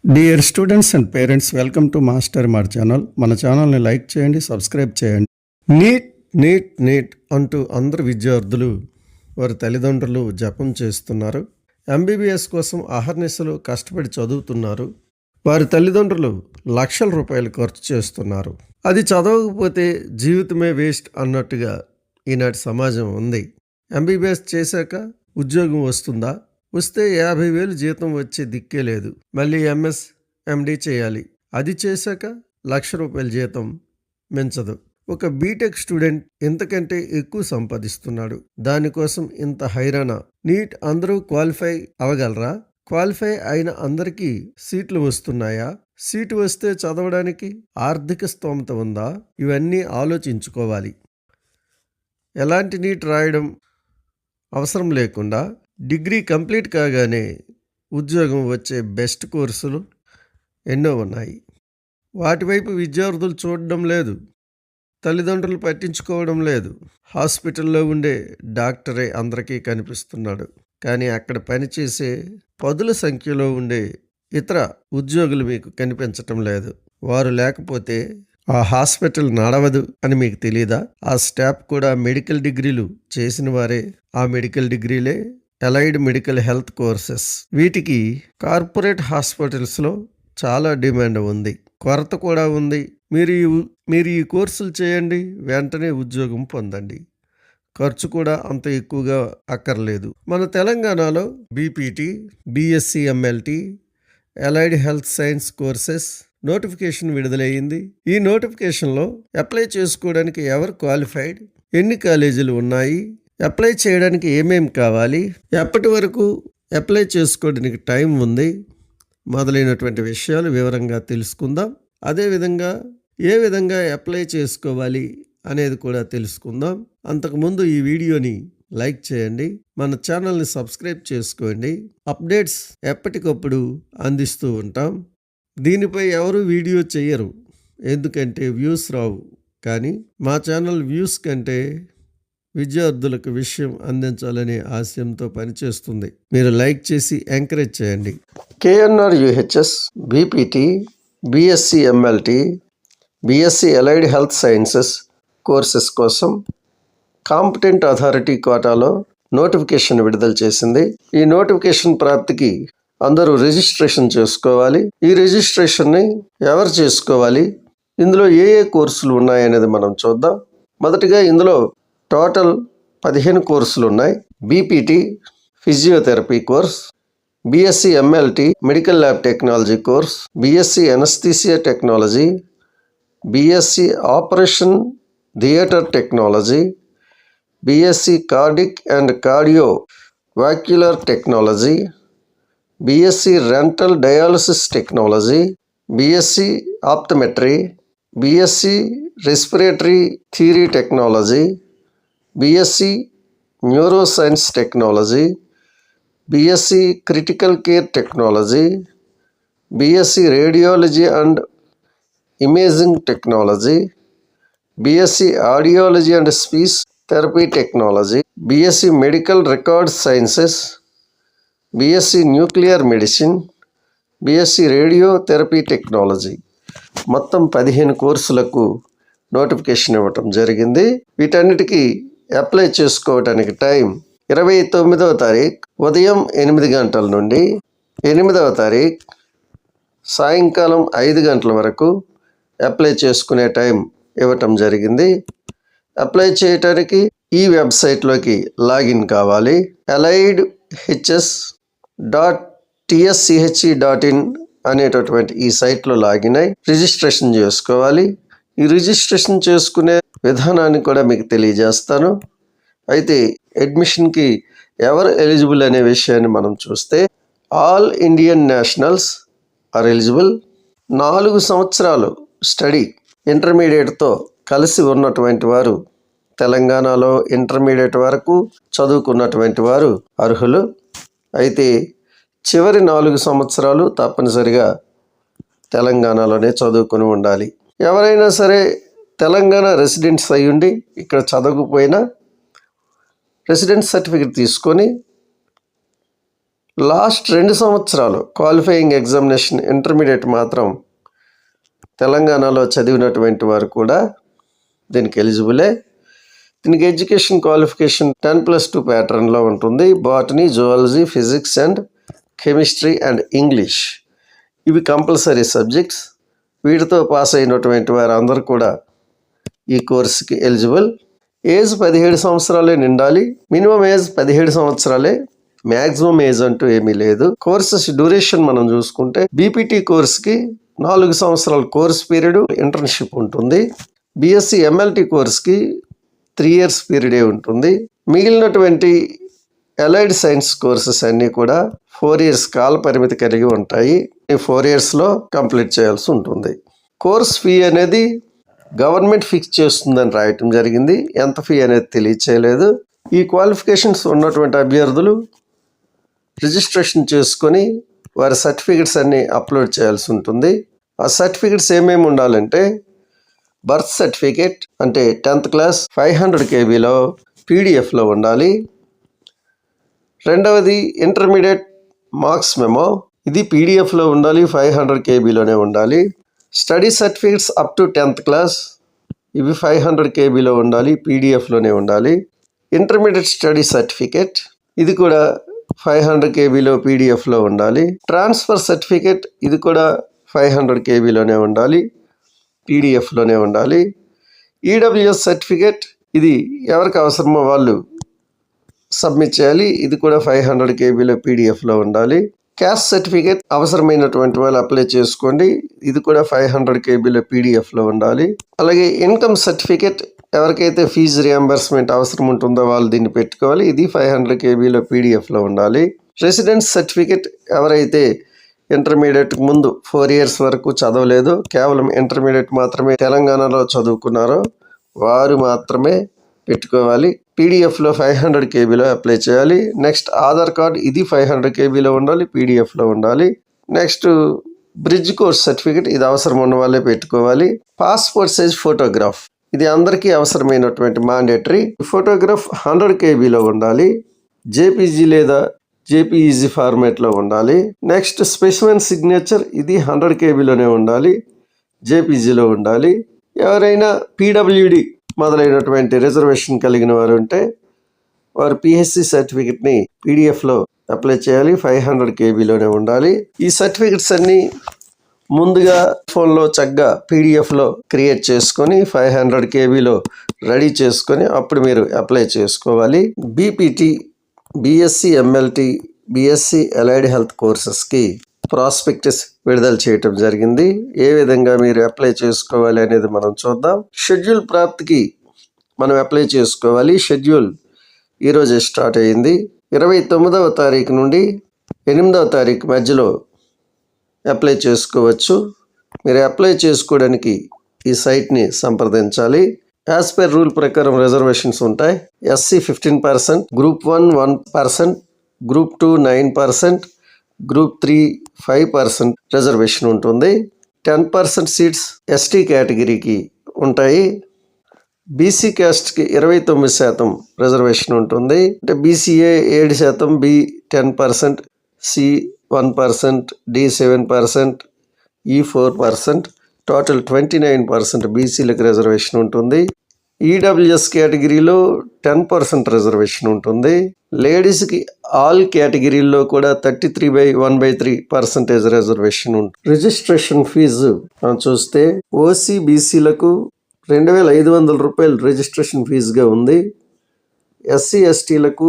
Dear students and parents, welcome to master మార్ channel. మన ఛానల్ని లైక్ చేయండి, సబ్స్క్రైబ్ చేయండి. నీట్ నీట్ నీట్ అంటూ అందరు విద్యార్థులు వారి తల్లిదండ్రులు జపం చేస్తున్నారు. ఎంబీబీఎస్ కోసం అహర్నిశలు కష్టపడి చదువుతున్నారు. వారి తల్లిదండ్రులు లక్షల రూపాయలు ఖర్చు చేస్తున్నారు. అది చదవకపోతే జీవితమే వేస్ట్ అన్నట్టుగా ఈనాటి సమాజం ఉంది. ఎంబీబీఎస్ చేశాక ఉద్యోగం వస్తుందా? వస్తే 50,000 జీతం వచ్చే దిక్కే లేదు. మళ్ళీ ఎంఎస్ ఎండి చేయాలి. అది చేశాక ₹1,00,000 జీతం మించదు. ఒక బీటెక్ స్టూడెంట్ ఇంతకంటే ఎక్కువ సంపాదిస్తున్నాడు. దానికోసం ఇంత హైరాణ. నీట్ అందరూ క్వాలిఫై అవ్వగలరా? క్వాలిఫై అయిన అందరికీ సీట్లు వస్తున్నాయా? సీటు వస్తే చదవడానికి ఆర్థిక స్తోమత ఉందా? ఇవన్నీ ఆలోచించుకోవాలి. ఎలాంటి నీట్ రాయడం అవసరం లేకుండా డిగ్రీ కంప్లీట్ కాగానే ఉద్యోగం వచ్చే బెస్ట్ కోర్సులు ఎన్నో ఉన్నాయి. వాటివైపు విద్యార్థులు చూడడం లేదు. తల్లిదండ్రులు పట్టించుకోవడం లేదు. హాస్పిటల్లో ఉండే డాక్టరే అందరికీ కనిపిస్తున్నాడు. కానీ అక్కడ పనిచేసే పదుల సంఖ్యలో ఉండే ఇతర ఉద్యోగులు మీకు కనిపించటం లేదు. వారు లేకపోతే ఆ హాస్పిటల్ నడవదు అని మీకు తెలీదా? ఆ స్టాఫ్ కూడా మెడికల్ డిగ్రీలు చేసిన వారే. ఆ మెడికల్ డిగ్రీలే అలైడ్ మెడికల్ హెల్త్ కోర్సెస్. వీటికి కార్పొరేట్ హాస్పిటల్స్లో చాలా డిమాండ్ ఉంది, కొరత కూడా ఉంది. మీరు ఈ కోర్సులు చేయండి, వెంటనే ఉద్యోగం పొందండి. ఖర్చు కూడా అంత ఎక్కువగా అక్కర్లేదు. మన తెలంగాణలో BPT, BSc MLT, allied health science courses notification విడుదలయ్యింది. ఈ నోటిఫికేషన్లో అప్లై చేసుకోవడానికి ఎవరు క్వాలిఫైడ్, ఎన్ని కాలేజీలు ఉన్నాయి, అప్లై చేయడానికి ఏమేమి కావాలి, ఎప్పటి వరకు అప్లై చేసుకోవడానికి టైం ఉంది, మొదలైనటువంటి విషయాలు వివరంగా తెలుసుకుందాం. అదేవిధంగా ఏ విధంగా అప్లై చేసుకోవాలి అనేది కూడా తెలుసుకుందాం. అంతకుముందు ఈ వీడియోని లైక్ చేయండి, మన ఛానల్ని సబ్స్క్రైబ్ చేసుకోండి. అప్డేట్స్ ఎప్పటికప్పుడు అందిస్తూ ఉంటాం. దీనిపై ఎవరు వీడియో చేయరు, ఎందుకంటే వ్యూస్ రావు. కానీ మా ఛానల్ వ్యూస్ కంటే విద్యార్థులకు విషయం అందించాలనే ఆశయంతో పనిచేస్తుంది. మీరు లైక్ చేసి ఎంకరేజ్ చేయండి. KNR UHS, BPT, BSc MLT, BSc allied health sciences courses కోసం కాంపిటెంట్ అథారిటీ కోటాలో నోటిఫికేషన్ విడుదల చేసింది. ఈ నోటిఫికేషన్ ప్రాప్తికి అందరూ రిజిస్ట్రేషన్ చేసుకోవాలి. ఈ రిజిస్ట్రేషన్ని ఎవరు చేసుకోవాలి, ఇందులో ఏ ఏ కోర్సులు ఉన్నాయనేది మనం చూద్దాం. మొదటిగా ఇందులో టోటల్ 15 కోర్సులు ఉన్నాయి. BPT physiotherapy course, BSc MLT medical lab technology course, BSc anaesthesia technology, BSc operation theatre technology, BSc cardiac and cardiovascular technology, BSc renal dialysis technology, BSc optometry, BSc respiratory therapy technology, BSc neuroscience technology, BSc critical care technology, BSc radiology and imaging technology, BSc audiology and speech therapy technology, BSc medical record sciences, BSc nuclear medicine, BSc radiotherapy technology. మొత్తం 15 కోర్సులకు notification ఇవ్వటం జరిగింది. వీటన్నిటికీ apply చేసుకోవడానికి time 29వ తారీఖు ఉదయం 8 గంటల నుండి 8వ తారీఖు సాయంకాలం 5 గంటల వరకు అప్లై చేసుకునే టైం ఇవ్వటం జరిగింది. అప్లై చేయటానికి ఈ వెబ్సైట్లోకి లాగిన్ కావాలి. alliedhs.tschE.in అనేటటువంటి ఈ సైట్లో లాగిన్ అయి రిజిస్ట్రేషన్ చేసుకోవాలి. ఈ రిజిస్ట్రేషన్ చేసుకునే విధానాన్ని కూడా మీకు తెలియజేస్తాను. అయితే అడ్మిషన్కి ఎవరు ఎలిజిబుల్ అనే విషయాన్ని మనం చూస్తే all Indian nationals are eligible. 4 సంవత్సరాలు స్టడీ ఇంటర్మీడియట్తో కలిసి ఉన్నటువంటి వారు, తెలంగాణలో ఇంటర్మీడియట్ వరకు చదువుకున్నటువంటి వారు అర్హులు. అయితే చివరి 4 సంవత్సరాలు తప్పనిసరిగా తెలంగాణలోనే చదువుకుని ఉండాలి. ఎవరైనా సరే తెలంగాణ రెసిడెంట్స్ అయ్యుండి ఇక్కడ చదవకపోయినా రెసిడెంట్ సర్టిఫికేట్ తీసుకొని లాస్ట్ 2 సంవత్సరాలు క్వాలిఫైయింగ్ ఎగ్జామినేషన్ ఇంటర్మీడియట్ మాత్రం తెలంగాణలో చదివినటువంటి వారు కూడా దీనికి ఎలిజిబులే. దీనికి ఎడ్యుకేషన్ క్వాలిఫికేషన్ 10+2 ప్యాటర్న్లో ఉంటుంది. Botany, zoology, physics and chemistry and English ఇవి కంపల్సరీ సబ్జెక్ట్స్. వీటితో పాస్ అయినటువంటి వారు అందరూ కూడా ఈ కోర్సుకి ఎలిజిబుల్. ఏజ్ 17 సంవత్సరాలే నిండాలి. మినిమం ఏజ్ 17 సంవత్సరాలే, మ్యాక్సిమం ఏజ్ అంటూ ఏమీ లేదు. కోర్సెస్ డ్యూరేషన్ మనం చూసుకుంటే బీపీటీ కోర్స్కి 4 సంవత్సరాల కోర్స్ పీరియడ్, ఇంటర్న్షిప్ ఉంటుంది. బీఎస్సీ ఎంఎల్టీ కోర్స్కి 3 years పీరియడే ఉంటుంది. మిగిలినటువంటి అలైడ్ సైన్స్ కోర్సెస్ అన్నీ కూడా 4 years కాల పరిమితి కలిగి ఉంటాయి. ఈ 4 yearsలో కంప్లీట్ చేయాల్సి ఉంటుంది. కోర్స్ ఫీ అనేది గవర్నమెంట్ ఫిక్స్ చేస్తుందని రాయటం జరిగింది. ఎంత ఫీ అనేది తెలియచేయలేదు. ఈ క్వాలిఫికేషన్స్ ఉన్నటువంటి అభ్యర్థులు రిజిస్ట్రేషన్ చేసుకొని వారి సర్టిఫికెట్స్ అన్నీ అప్లోడ్ చేయాల్సి ఉంటుంది. ఆ సర్టిఫికెట్స్ ఏమేమి ఉండాలంటే బర్త్ సర్టిఫికేట్ అంటే 10th క్లాస్ 500 KBలో పీడిఎఫ్లో ఉండాలి. రెండవది ఇంటర్మీడియట్ మార్క్స్ మెమో, ఇది పీడిఎఫ్లో ఉండాలి, 500 KBలోనే ఉండాలి. Study certificates up to 10th class ఇవి 500 KBలో ఉండాలి, పీడిఎఫ్లోనే ఉండాలి. ఇంటర్మీడియట్ స్టడీ సర్టిఫికేట్ ఇది కూడా 500 KBలో పీడిఎఫ్లో ఉండాలి. ట్రాన్స్ఫర్ సర్టిఫికేట్ ఇది కూడా 500 KBలోనే ఉండాలి, పీడిఎఫ్లోనే ఉండాలి. ఈడబ్ల్యూఎస్ సర్టిఫికేట్ ఇది ఎవరికి అవసరమో వాళ్ళు సబ్మిట్ చేయాలి, ఇది కూడా 500 KBలో పీడిఎఫ్లో ఉండాలి. క్యాస్ట్ సర్టిఫికేట్ అవసరమైనటువంటి వాళ్ళు అప్లై చేసుకోండి, ఇది కూడా 500 KBలో పీడిఎఫ్లో ఉండాలి. అలాగే ఇన్కమ్ సర్టిఫికేట్ ఎవరికైతే ఫీజు రియంబర్స్మెంట్ అవసరం ఉంటుందో వాళ్ళు దీన్ని పెట్టుకోవాలి, ఇది 500 KBలో పీడిఎఫ్లో ఉండాలి. రెసిడెన్స్ సర్టిఫికేట్ ఎవరైతే ఇంటర్మీడియట్ ముందు 4 years వరకు చదవలేదు, కేవలం ఇంటర్మీడియట్ మాత్రమే తెలంగాణలో చదువుకున్నారో వారు మాత్రమే పెట్టుకోవాలి. పీడిఎఫ్లో 500 KBలో అప్లై చేయాలి. నెక్స్ట్ ఆధార్ కార్డ్ ఇది 500 KBలో ఉండాలి, పీడిఎఫ్లో ఉండాలి. నెక్స్ట్ బ్రిడ్జ్ కోర్స్ సర్టిఫికేట్ ఇది అవసరం ఉన్న వాళ్ళే పెట్టుకోవాలి. పాస్పోర్ట్ సైజ్ ఫోటోగ్రాఫ్ ఇది అందరికీ అవసరమైనటువంటి మాండేటరీ. ఫోటోగ్రాఫ్ 100 KBలో ఉండాలి, జేపీజీ లేదా జేపీఈజీ ఫార్మేట్లో ఉండాలి. నెక్స్ట్ స్పెసిమెన్ సిగ్నేచర్ ఇది 100 KBలోనే ఉండాలి, జేపీజీలో ఉండాలి. ఎవరైనా పీడబ్ల్యూడి మొదలైనటువంటి రిజర్వేషన్ కలిగిన వారు ఉంటే వారు పిహెచ్సి సర్టిఫికెట్ని పీడిఎఫ్లో అప్లై చేయాలి, 500 KBలోనే ఉండాలి. ఈ సర్టిఫికెట్స్ అన్నీ ముందుగా ఫోన్లో చక్కగా పీడిఎఫ్లో క్రియేట్ చేసుకొని 500 KBలో రెడీ చేసుకొని అప్పుడు మీరు అప్లై చేసుకోవాలి. BPT, BSc MLT, BSc allied health కోర్సెస్కి ప్రాస్పెక్టస్ విడుదల చేయటం జరిగింది. ఏ విధంగా మీరు అప్లై చేసుకోవాలి అనేది మనం చూద్దాం. షెడ్యూల్ ప్రాప్తికి మనం అప్లై చేసుకోవాలి. షెడ్యూల్ ఈరోజే స్టార్ట్ అయ్యింది. 29వ తారీఖు నుండి 8వ తారీఖు మధ్యలో అప్లై చేసుకోవచ్చు. మీరు అప్లై చేసుకోవడానికి ఈ సైట్ని సంప్రదించాలి. యాజ్ పర్ రూల్ ప్రకారం రిజర్వేషన్స్ ఉంటాయి. SC 15%, group 1 1%, group 2 9%, group 3 5% reservation ఉంటుంది. 10% సీట్స్ ఎస్టీ కేటగిరీకి ఉంటాయి. బీసీ క్యాస్ట్కి 29% రిజర్వేషన్ ఉంటుంది. అంటే బీసీఏ 7%, బి 10%, సి 1%, డి 7%, ఈ 4%, టోటల్ 29% బీసీలకు రిజర్వేషన్ ఉంటుంది. ఈడబ్ల్యూఎస్ కేటగిరీలో 10% రిజర్వేషన్ ఉంటుంది. లేడీస్కి ఆల్ కేటగిరీల్లో కూడా 33/1/3% రిజర్వేషన్ ఉంటుంది. రిజిస్ట్రేషన్ ఫీజు మనం చూస్తే ఓసీ బీసీలకు 2,500 రూపాయలు రిజిస్ట్రేషన్ ఫీజుగా ఉంది. ఎస్సీ ఎస్టీలకు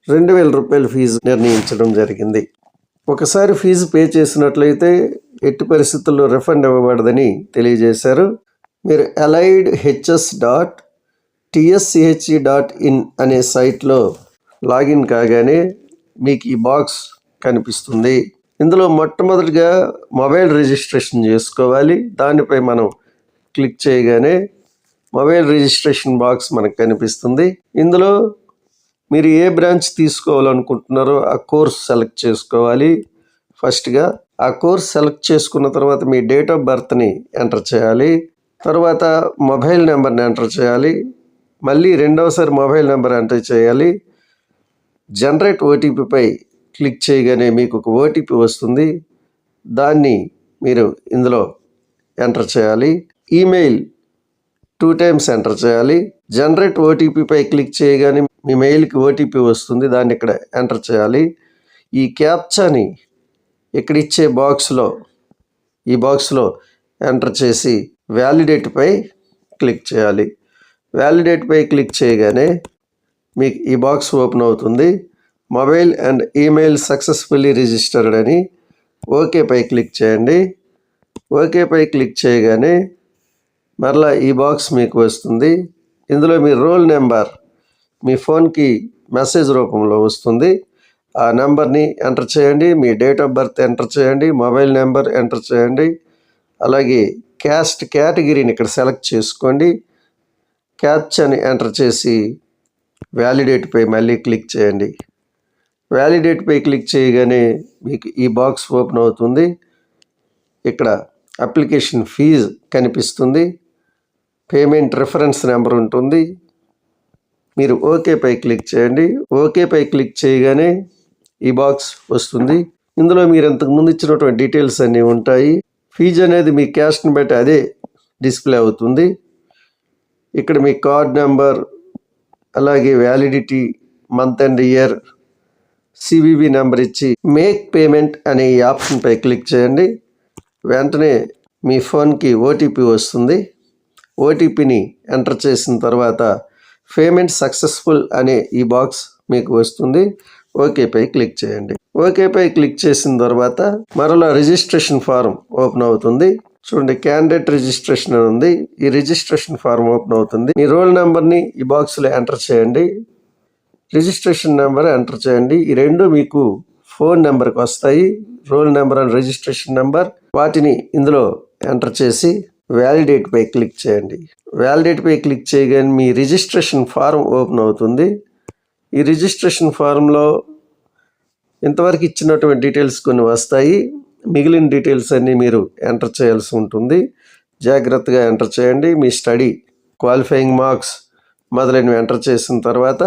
2,000 రూపాయల ఫీజు నిర్ణయించడం జరిగింది. ఒకసారి ఫీజు పే చేసినట్లయితే ఎట్టి పరిస్థితుల్లో రిఫండ్ ఇవ్వబడదని తెలియజేశారు. మీరు alliedhs.tschc.in అనే సైట్లో లాగిన్ కాగానే మీకు ఈ బాక్స్ కనిపిస్తుంది. ఇందులో మొట్టమొదటిగా మొబైల్ రిజిస్ట్రేషన్ చేసుకోవాలి. దానిపై మనం క్లిక్ చేయగానే మొబైల్ రిజిస్ట్రేషన్ బాక్స్ మనకు కనిపిస్తుంది. ఇందులో మీరు ఏ బ్రాంచ్ తీసుకోవాలనుకుంటున్నారో ఆ కోర్స్ సెలెక్ట్ చేసుకోవాలి. ఫస్ట్గా ఆ కోర్స్ సెలెక్ట్ చేసుకున్న తర్వాత మీ డేట్ ఆఫ్ బర్త్ని ఎంటర్ చేయాలి. తర్వాత మొబైల్ నెంబర్ని ఎంటర్ చేయాలి. మళ్ళీ రెండవసారి మొబైల్ నెంబర్ ఎంటర్ చేయాలి. జనరేట్ ఓటీపీపై క్లిక్ చేయగానే మీకు ఒక ఓటీపీ వస్తుంది. దాన్ని మీరు ఇందులో ఎంటర్ చేయాలి. ఈమెయిల్ 2 టైమ్స్ ఎంటర్ చేయాలి. జనరేట్ ఓటీపీపై క్లిక్ చేయగానే మీ మెయిల్కి ఓటీపీ వస్తుంది. దాన్ని ఇక్కడ ఎంటర్ చేయాలి. ఈ క్యాప్చాని ఇక్కడ ఇచ్చే ఈ బాక్స్లో ఎంటర్ చేసి వ్యాలిడేట్పై క్లిక్ చేయాలి. వ్యాలిడేట్పై క్లిక్ చేయగానే మీకు ఈ బాక్స్ ఓపెన్ అవుతుంది. Mobile and email successfully registered అని ఓకేపై క్లిక్ చేయండి. ఓకేపై క్లిక్ చేయగానే మరలా ఈ బాక్స్ మీకు వస్తుంది. ఇందులో మీ రోల్ నెంబర్ మీ ఫోన్కి మెసేజ్ రూపంలో వస్తుంది. ఆ నెంబర్ని ఎంటర్ చేయండి. మీ డేట్ ఆఫ్ బర్త్ ఎంటర్ చేయండి. మొబైల్ నెంబర్ ఎంటర్ చేయండి. అలాగే క్యాస్ట్ కేటగిరీని ఇక్కడ సెలెక్ట్ చేసుకోండి. క్యాప్చాని ఎంటర్ చేసి వ్యాలిడేట్పై మళ్ళీ క్లిక్ చేయండి. వ్యాలిడేట్పై క్లిక్ చేయగానే మీకు ఈ బాక్స్ ఓపెన్ అవుతుంది. ఇక్కడ అప్లికేషన్ ఫీజు కనిపిస్తుంది. పేమెంట్ రిఫరెన్స్ నెంబర్ ఉంటుంది. మీరు ఓకేపై క్లిక్ చేయండి. ఓకేపై క్లిక్ చేయగానే ఈ బాక్స్ వస్తుంది. ఇందులో మీరు ఇంతకుముందు ఇచ్చినటువంటి డీటెయిల్స్ అన్నీ ఉంటాయి. ఫీజు అనేది మీ క్యాస్ట్ని బట్టి అదే డిస్ప్లే అవుతుంది. ఇక్కడ మీ కార్డ్ నెంబర్, అలాగే validity, month and year, CVV number ఇచ్చి మేక్ పేమెంట్ అనే ఈ ఆప్షన్పై క్లిక్ చేయండి. వెంటనే మీ ఫోన్కి ఓటీపీ వస్తుంది. ఓటీపీని ఎంటర్ చేసిన తర్వాత పేమెంట్ సక్సెస్ఫుల్ అనే ఈ బాక్స్ మీకు వస్తుంది. ఓకేపై క్లిక్ చేయండి. ఓకేపై క్లిక్ చేసిన తర్వాత మరలా రిజిస్ట్రేషన్ ఫారం ఓపెన్ అవుతుంది. చూడండి, క్యాండిడేట్ రిజిస్ట్రేషన్ అని ఉంది. ఈ రిజిస్ట్రేషన్ ఫారం ఓపెన్ అవుతుంది. మీ రోల్ నెంబర్ని ఈ బాక్స్లో ఎంటర్ చేయండి. రిజిస్ట్రేషన్ నెంబర్ ఎంటర్ చేయండి. ఈ రెండు మీకు ఫోన్ నెంబర్కి వస్తాయి. Roll number and registration number. వాటిని ఇందులో ఎంటర్ చేసి వ్యాలిడేట్పై క్లిక్ చేయండి. వ్యాలిడేట్పై క్లిక్ చేయగానే మీ రిజిస్ట్రేషన్ ఫారం ఓపెన్ అవుతుంది. ఈ రిజిస్ట్రేషన్ ఫారంలో ఇంతవరకు ఇచ్చినటువంటి డీటెయిల్స్ కొన్ని వస్తాయి. మిగిలిన డీటెయిల్స్ అన్నీ మీరు ఎంటర్ చేయాల్సి ఉంటుంది. జాగ్రత్తగా ఎంటర్ చేయండి. మీ స్టడీ, క్వాలిఫైయింగ్ మార్క్స్ మొదలైనవి ఎంటర్ చేసిన తర్వాత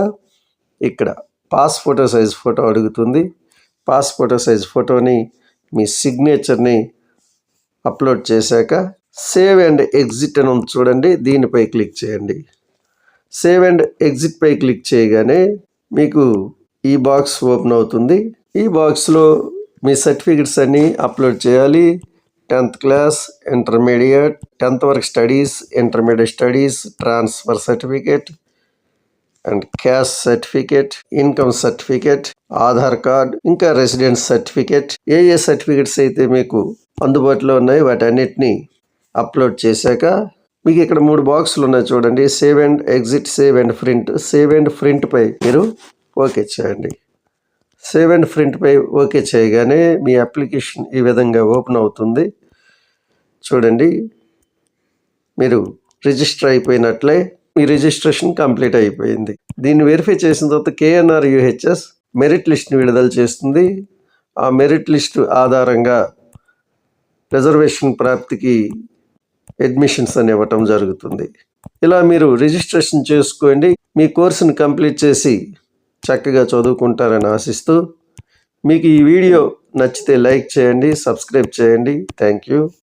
ఇక్కడ పాస్ ఫోటో సైజ్ ఫోటో అడుగుతుంది. పాస్ ఫోటో సైజ్ ఫోటోని మీ సిగ్నేచర్ని అప్లోడ్ చేశాక సేవ్ అండ్ ఎగ్జిట్ అని ఉంది చూడండి, దీనిపై క్లిక్ చేయండి. సేవ్ అండ్ ఎగ్జిట్పై క్లిక్ చేయగానే మీకు ఈ బాక్స్ ఓపెన్ అవుతుంది. ఈ బాక్స్లో మీ సర్టిఫికెట్స్ అన్నీ అప్లోడ్ చేయాలి. 10th క్లాస్, ఇంటర్మీడియట్, 10th వరకు studies, intermediate studies, transfer certificate and caste certificate, income certificate, Aadhaar card, ఇంకా రెసిడెన్స్ సర్టిఫికేట్. ఏ సర్టిఫికేట్స్ అయితే మీకు అందుబాటులో ఉన్నాయి వాటన్నిటిని అప్లోడ్ చేశాక మీకు ఇక్కడ 3 బాక్సులు ఉన్నాయి చూడండి. Save and exit, save and print. Save and ప్రింట్పై మీరు ఓకే చేయండి. సేవ్ అండ్ ప్రింట్పై ఓకే చేయగానే మీ అప్లికేషన్ ఈ విధంగా ఓపెన్ అవుతుంది. చూడండి, మీరు రిజిస్టర్ అయిపోయినట్లే. మీ రిజిస్ట్రేషన్ కంప్లీట్ అయిపోయింది. దీన్ని వెరిఫై చేసిన తర్వాత KNR-UHS మెరిట్ లిస్ట్ని విడుదల చేస్తుంది. ఆ మెరిట్ లిస్ట్ ఆధారంగా రిజర్వేషన్ ప్రాప్తికి అడ్మిషన్స్ అని ఇవ్వటం జరుగుతుంది. ఇలా మీరు రిజిస్ట్రేషన్ చేసుకోండి. మీ కోర్సును కంప్లీట్ చేసి చక్కగా చదువుకుంటారని ఆశిస్తూ, మీకు ఈ వీడియో నచ్చితే లైక్ చేయండి, సబ్స్క్రైబ్ చేయండి. Thank you.